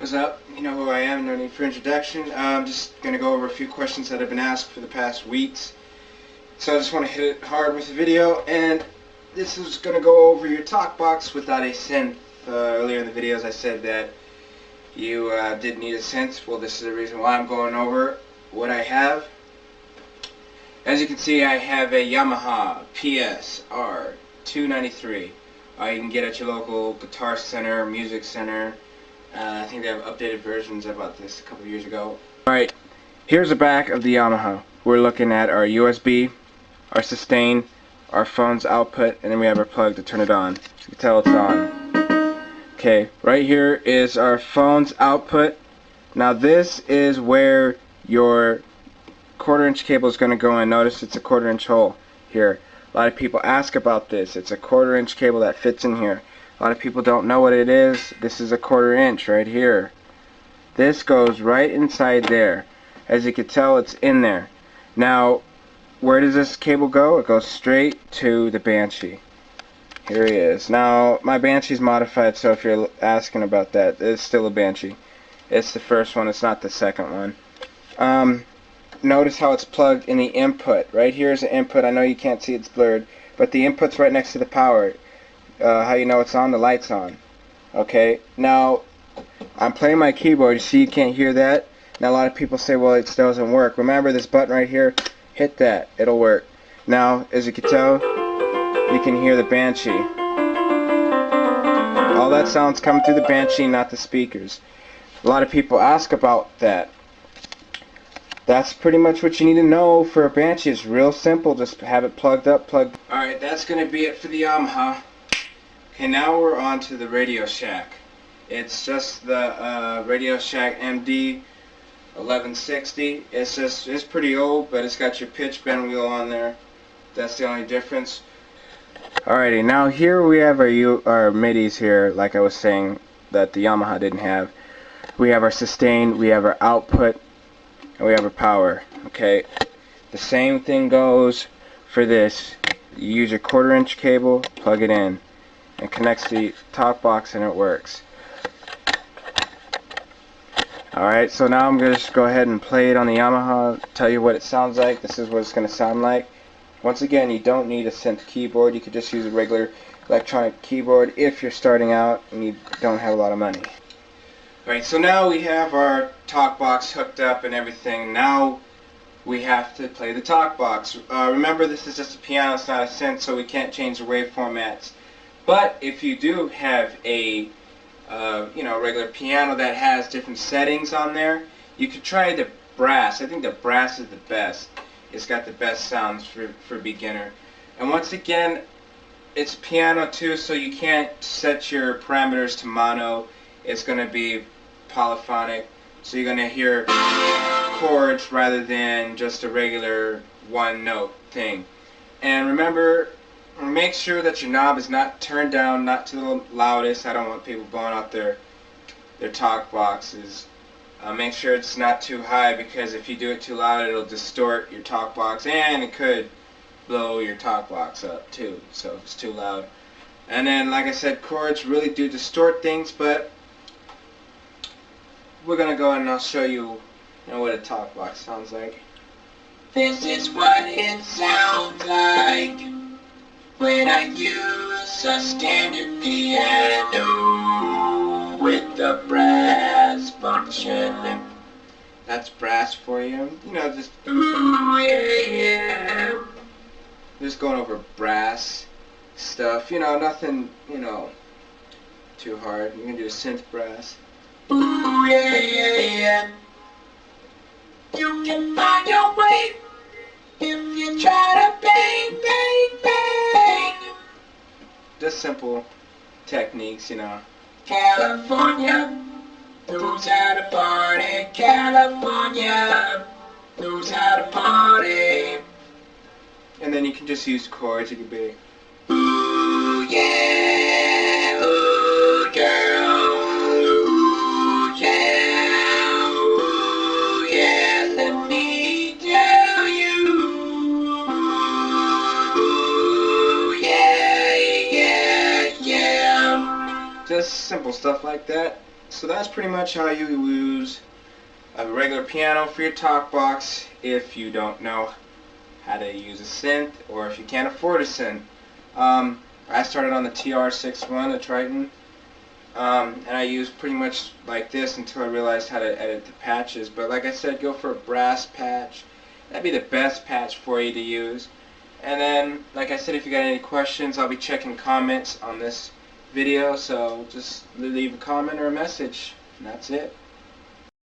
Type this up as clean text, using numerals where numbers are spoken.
What's up? You know who I am, no need for introduction. I'm just going to go over a few questions that have been asked for the past weeks. So I just want to hit it hard with the video, and this is going to go over your Talkbox without a synth. Earlier in the videos I said that you did need a synth. Well, this is the reason why I'm going over what I have. As you can see, I have a Yamaha PSR 293. You can get at your local guitar center, music center. I think they have updated versions. I bought this a couple years ago. Alright, here's the back of the Yamaha. We're looking at our USB, our sustain, our phone's output, and then we have our plug to turn it on. As you can tell, it's on. Okay, right here is our phone's output. Now this is where your 1/4-inch cable is going to go in. Notice it's a 1/4-inch hole here. A lot of people ask about this. It's a 1/4-inch cable that fits in here. A lot of people don't know what it is. This is a 1/4-inch right here. This goes right inside there. As you can tell, it's in there. Now, where does this cable go? It goes straight to the Banshee. Here he is. Now, my Banshee's modified, so if you're asking about that, it's still a Banshee. It's the first one, it's not the second one. Notice how it's plugged in the input. Right here is the input. I know you can't see, it's blurred, but the input's right next to the power. How you know it's on? The light's on. Okay, now I'm playing my keyboard. You see, you can't hear that. Now a lot of people say, well, it doesn't work. Remember this button right here? Hit that, it'll work. Now, as you can tell, you can hear the Banshee. All that sound's coming through the Banshee, not the speakers. A lot of people ask about that. That's pretty much what you need to know for a Banshee. It's real simple. Just have it plugged up, plugged. Alright, that's going to be it for the Yamaha. Okay, now we're on to the Radio Shack. It's just the Radio Shack MD 1160. It's pretty old, but it's got your pitch bend wheel on there. That's the only difference. Alrighty, now here we have our midis here, like I was saying, that the Yamaha didn't have. We have our sustain, we have our output, and we have our power. Okay, the same thing goes for this. You use your 1/4-inch cable, plug it in, and connects to the Talkbox, and it works. Alright, so now I'm going to just go ahead and play it on the Yamaha, tell you what it sounds like. This is what it's going to sound like. Once again, you don't need a synth keyboard. You could just use a regular electronic keyboard if you're starting out and you don't have a lot of money. Alright, so now we have our Talkbox hooked up and everything. Now we have to play the Talkbox. Remember, this is just a piano, it's not a synth, so we can't change the wave formats. But if you do have a regular piano that has different settings on there, you could try the brass. I think the brass is the best. It's got the best sounds for beginner. And once again, it's piano too, so you can't set your parameters to mono. It's going to be polyphonic, so you're going to hear chords rather than just a regular one note thing. And remember, make sure that your knob is not turned down, not to the loudest. I don't want people blowing out their talk boxes. Make sure it's not too high, because if you do it too loud, it'll distort your talk box, and it could blow your talk box up too, so if it's too loud. And then, like I said, chords really do distort things, but we're gonna go ahead and I'll show you, what a talk box sounds like. This is what it sounds like when I use a standard piano with the brass function. That's brass for you. Just Ooh, yeah. Just going over brass stuff. Nothing, too hard. You can do synth brass. Ooh, yeah. You can find your way if you try to bang, bang, bang. Just simple techniques, California knows how to party. California knows how to party. And then you can just use chords. It could be, Ooh yeah, ooh girl, ooh yeah, ooh yeah, let me tell you, ooh yeah, yeah, yeah. just simple stuff like that. So that's pretty much how you use a regular piano for your talk box if you don't know how to use a synth, or if you can't afford a synth. I started on the TR61, the Triton, and I used pretty much like this until I realized how to edit the patches. But like I said, go for a brass patch. That'd be the best patch for you to use. And then, like I said, if you got any questions, I'll be checking comments on this video, so just leave a comment or a message, and that's it.